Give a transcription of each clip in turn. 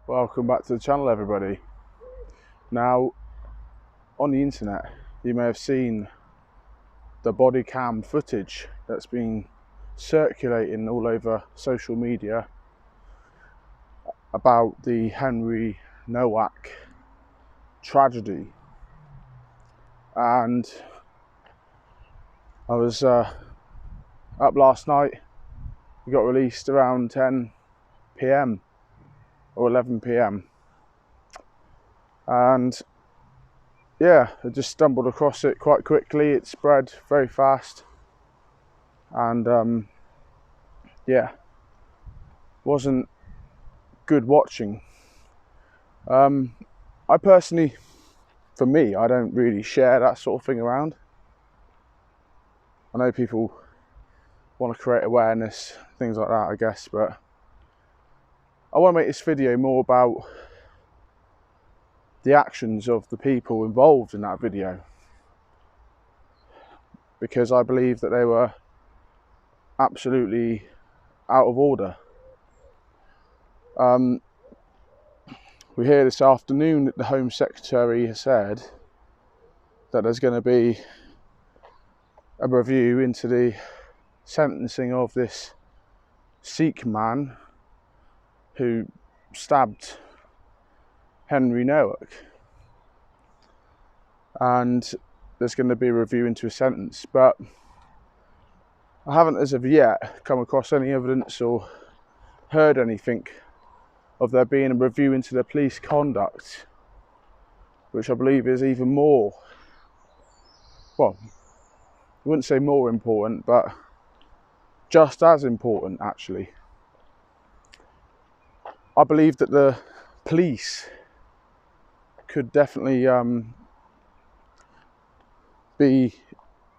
Welcome back to the channel, everybody. Now, on the internet, you may have seen the body cam footage that's been circulating all over social media about the Henry Nowak tragedy. And I was up last night. We got released around 10 p.m. or 11 p.m. and yeah, I just stumbled across it quite quickly. It spread very fast, and yeah, wasn't good watching. I personally, for me, I don't really share that sort of thing around. I know people want to create awareness, things like that, I guess, but I want to make this video more about the actions of the people involved in that video, because I believe that they were absolutely out of order. We hear this afternoon that the Home Secretary has said that there's going to be a review into the sentencing of this Sikh man who stabbed Henry Nowak, and there's going to be a review into a sentence, but I haven't as of yet come across any evidence or heard anything of there being a review into the police conduct, which I believe is even more, well, I wouldn't say more important, but just as important actually. I believe that the police could definitely be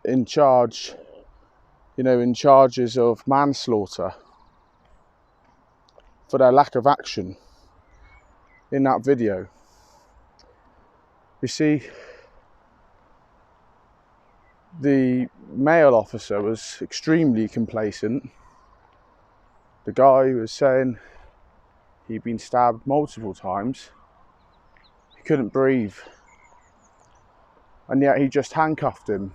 in charge, in charges of manslaughter for their lack of action in that video. You see, the male officer was extremely complacent. The guy was saying he'd been stabbed multiple times. He couldn't breathe, and yet he just handcuffed him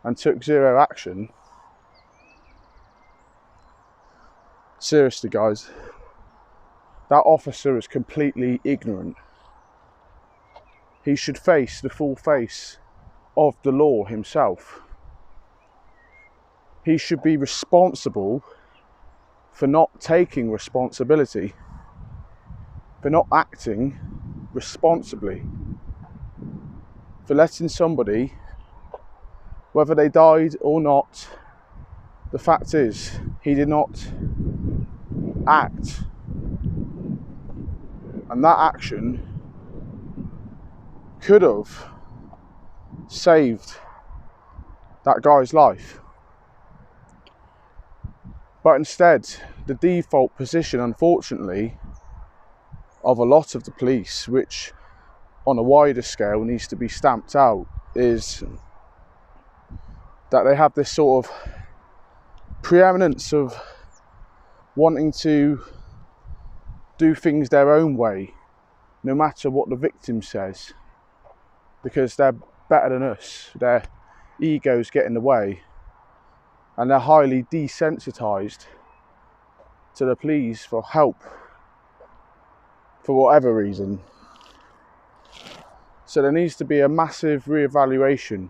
and took zero action. Seriously, guys, that officer is completely ignorant. He should face the full face of the law himself. He should be responsible for not taking responsibility, for not acting responsibly, for letting somebody, whether they died or not, the fact is he did not act, and that action could have saved that guy's life. But instead, the default position, unfortunately, of a lot of the police, which on a wider scale needs to be stamped out, is that they have this sort of preeminence of wanting to do things their own way, no matter what the victim says, because they're better than us. Their egos get in the way, and they're highly desensitized to the pleas for help for whatever reason. So there needs to be a massive reevaluation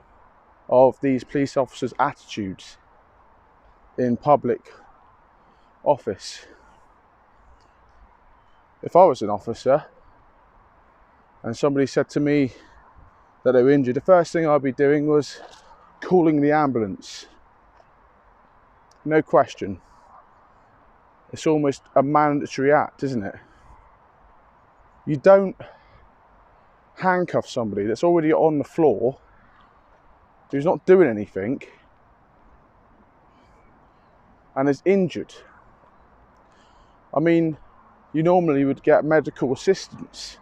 of these police officers' attitudes in public office. If I was an officer and somebody said to me that they were injured, the first thing I'd be doing was calling the ambulance. No question. It's almost a mandatory act, isn't it? You don't handcuff somebody that's already on the floor, who's not doing anything, and is injured. I mean, you normally would get medical assistance,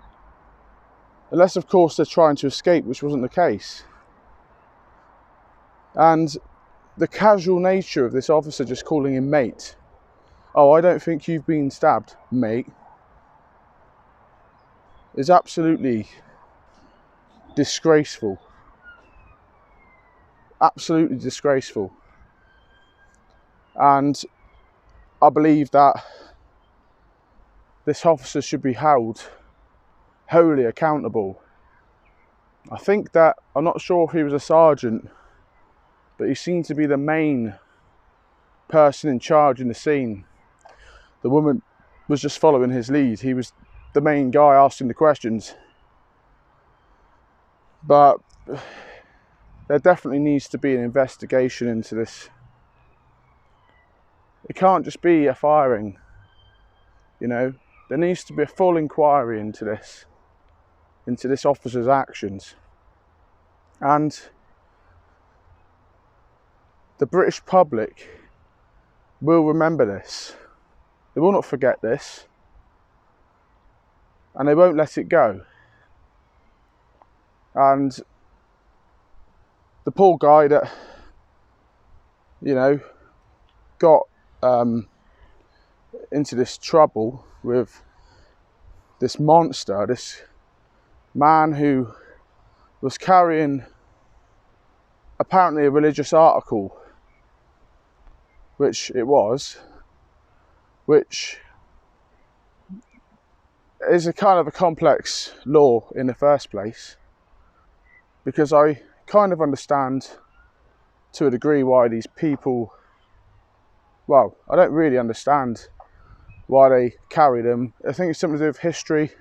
unless of course they're trying to escape, which wasn't the case. And the casual nature of this officer just calling him mate. Oh, I don't think you've been stabbed, mate. is absolutely disgraceful. Absolutely disgraceful. And I believe that this officer should be held wholly accountable. I think that, I'm not sure if he was a sergeant, but he seemed to be the main person in charge in the scene. The woman was just following his lead. He was the main guy asking the questions. But there definitely needs to be an investigation into this. It can't just be a firing, you know. There needs to be a full inquiry into this officer's actions. And the British public will remember this. They will not forget this. And they won't let it go. And the poor guy that, you know, got into this trouble with this monster, this man who was carrying apparently a religious article, which it was, which is a kind of a complex law in the first place, because I kind of understand to a degree why these people, well, I don't really understand why they carry them. I think it's something to do with history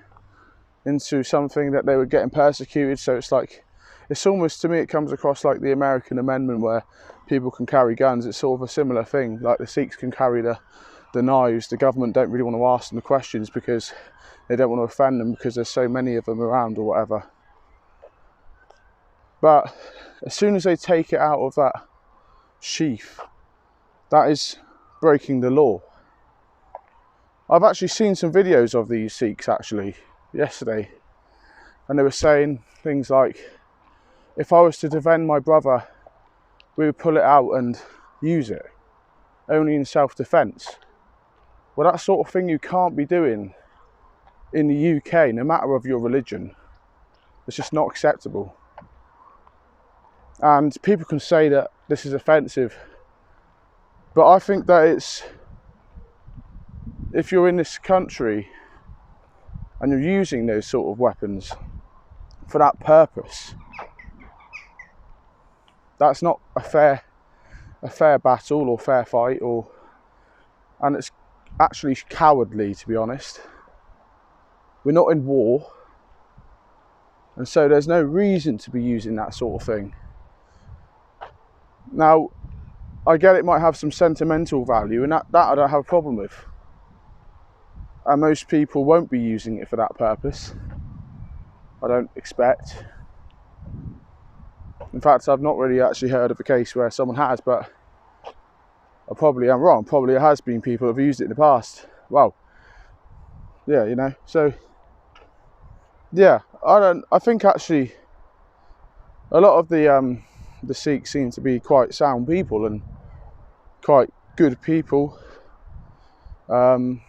into something that they were getting persecuted. So it's like, it's almost, to me, it comes across like the American Amendment where people can carry guns. It's sort of a similar thing. Like the Sikhs can carry the knives. The government don't really want to ask them the questions because they don't want to offend them because there's so many of them around or whatever. But as soon as they take it out of that sheath, that is breaking the law. I've actually seen some videos of these Sikhs actually yesterday, and they were saying things like, if I was to defend my brother, we would pull it out and use it, only in self-defence. Well, that sort of thing you can't be doing in the UK, no matter of your religion. It's just not acceptable. And people can say that this is offensive, but I think that it's, if you're in this country and you're using those sort of weapons for that purpose, that's not a fair battle or fair fight, and it's actually cowardly, to be honest. We're not in war, and so there's no reason to be using that sort of thing. Now, I get it might have some sentimental value, and that I don't have a problem with. And most people won't be using it for that purpose, I don't expect. In fact, I've not really actually heard of a case where someone has, but I probably am wrong. Probably it has been people who have used it in the past. Well, yeah, you know, so yeah, I think actually a lot of the Sikhs seem to be quite sound people and quite good people. They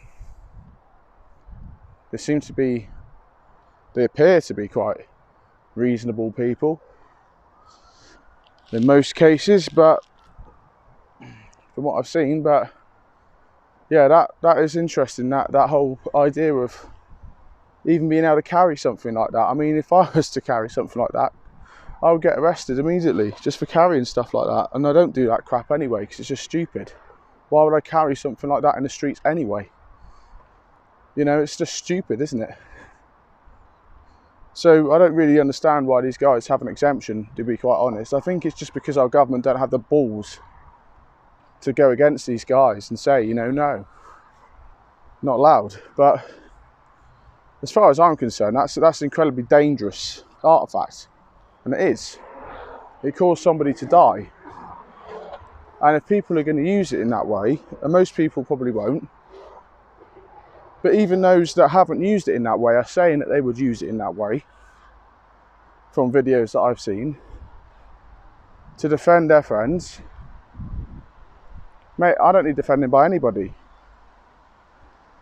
appear to be quite reasonable people in most cases, but from what I've seen, but yeah, that is interesting, that whole idea of even being able to carry something like that. I mean, if I was to carry something like that, I would get arrested immediately just for carrying stuff like that, and I don't do that crap anyway because it's just stupid. Why would I carry something like that in the streets anyway? You know, it's just stupid, isn't it? So I don't really understand why these guys have an exemption, to be quite honest. I think it's just because our government don't have the balls to go against these guys and say, you know, no, not allowed. But as far as I'm concerned, that's an incredibly dangerous artefact, and it is. It caused somebody to die, and if people are going to use it in that way, and most people probably won't, but even those that haven't used it in that way are saying that they would use it in that way, from videos that I've seen, to defend their friends. Mate, I don't need defending by anybody.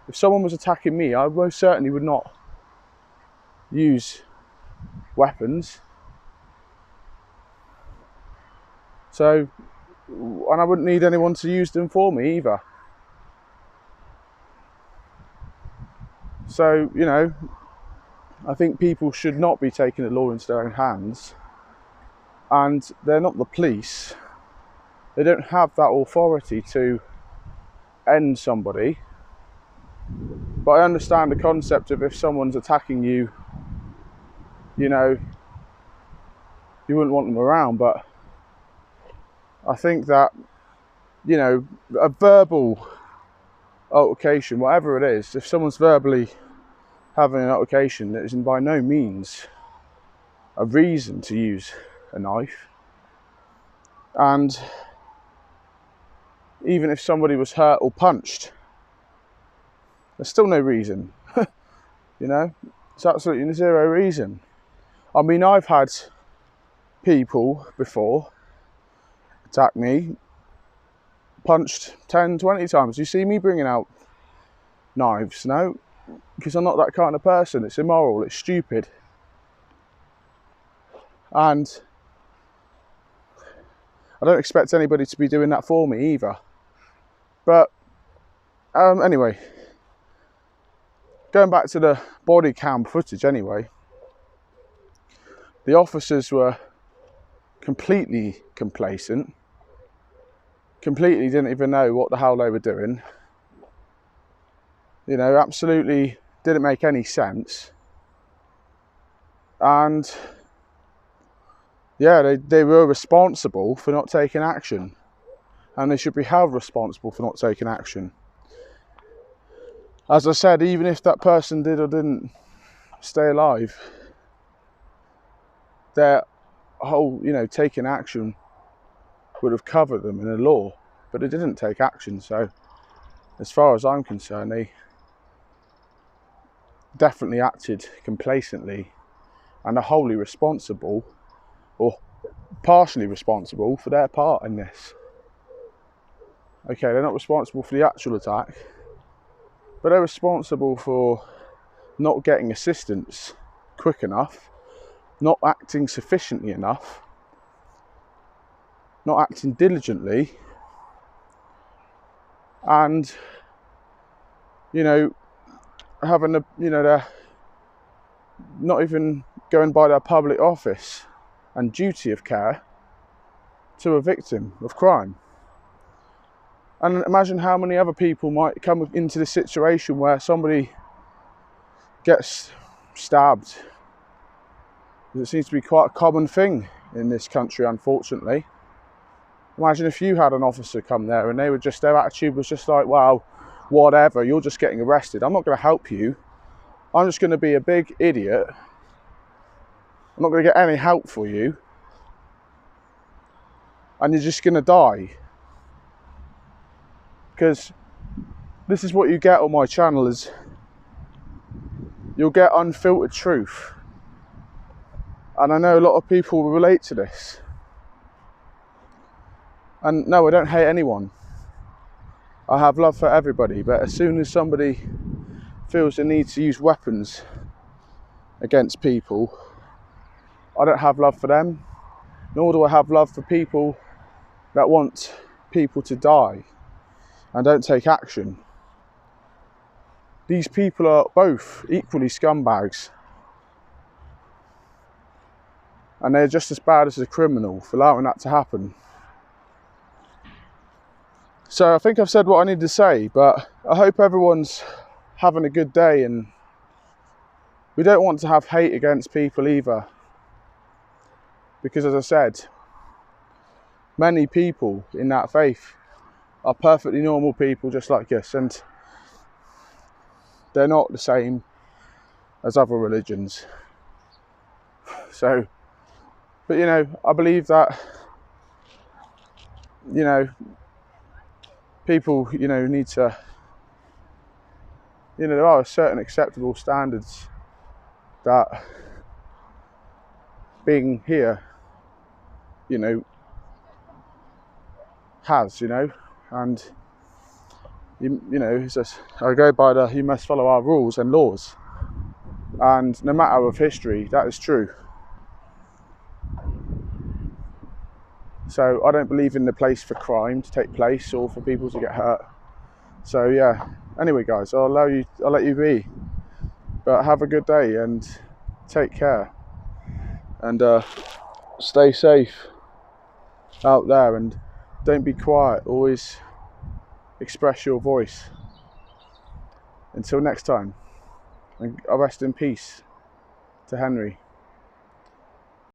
If someone was attacking me, I most certainly would not use weapons. So, and I wouldn't need anyone to use them for me either. So, you know, I think people should not be taking the law into their own hands, and they're not the police. They don't have that authority to end somebody. But I understand the concept of if someone's attacking you, you know, you wouldn't want them around. But I think that, you know, a verbal altercation, whatever it is, if someone's verbally having an altercation, that is by no means a reason to use a knife. And even if somebody was hurt or punched, there's still no reason. You know, it's absolutely zero reason. I mean, I've had people before attack me, punched 10, 20 times. You see me bringing out knives? No, because I'm not that kind of person. It's immoral, it's stupid. And I don't expect anybody to be doing that for me either. But anyway, going back to the body cam footage anyway, the officers were completely complacent, completely didn't even know what the hell they were doing. You know, absolutely didn't make any sense. And yeah, they were responsible for not taking action, and they should be held responsible for not taking action. As I said, even if that person did or didn't stay alive, their whole, you know, taking action would have covered them in the law, but they didn't take action. So as far as I'm concerned, they definitely acted complacently and are wholly responsible, or partially responsible, for their part in this. Okay, they're not responsible for the actual attack, but they're responsible for not getting assistance quick enough, not acting sufficiently enough, not acting diligently, and, you know, having a, you know, they're not even going by their public office and duty of care to a victim of crime. And imagine how many other people might come into this situation where somebody gets stabbed. It seems to be quite a common thing in this country, unfortunately. Imagine if you had an officer come there and their attitude was just like, well, whatever, you're just getting arrested. I'm not going to help you. I'm just going to be a big idiot. I'm not going to get any help for you. And you're just going to die. Because this is what you get on my channel, is you'll get unfiltered truth. And I know a lot of people will relate to this. And no, I don't hate anyone. I have love for everybody, but as soon as somebody feels the need to use weapons against people, I don't have love for them, nor do I have love for people that want people to die and don't take action. These people are both equally scumbags, and they're just as bad as the criminal for allowing that to happen. So I think I've said what I need to say, but I hope everyone's having a good day, and we don't want to have hate against people either, because as I said, many people in that faith are perfectly normal people just like us, and they're not the same as other religions. So, but you know, I believe that, you know, people, you know, need to, you know, there are certain acceptable standards that being here, you know, has, you know, and you know, it's just, I go by you must follow our rules and laws. And no matter of history, that is true. So I don't believe in the place for crime to take place or for people to get hurt. So yeah, anyway guys, I'll let you be. But have a good day and take care. And stay safe out there, and don't be quiet. Always express your voice. Until next time, and I rest in peace to Henry.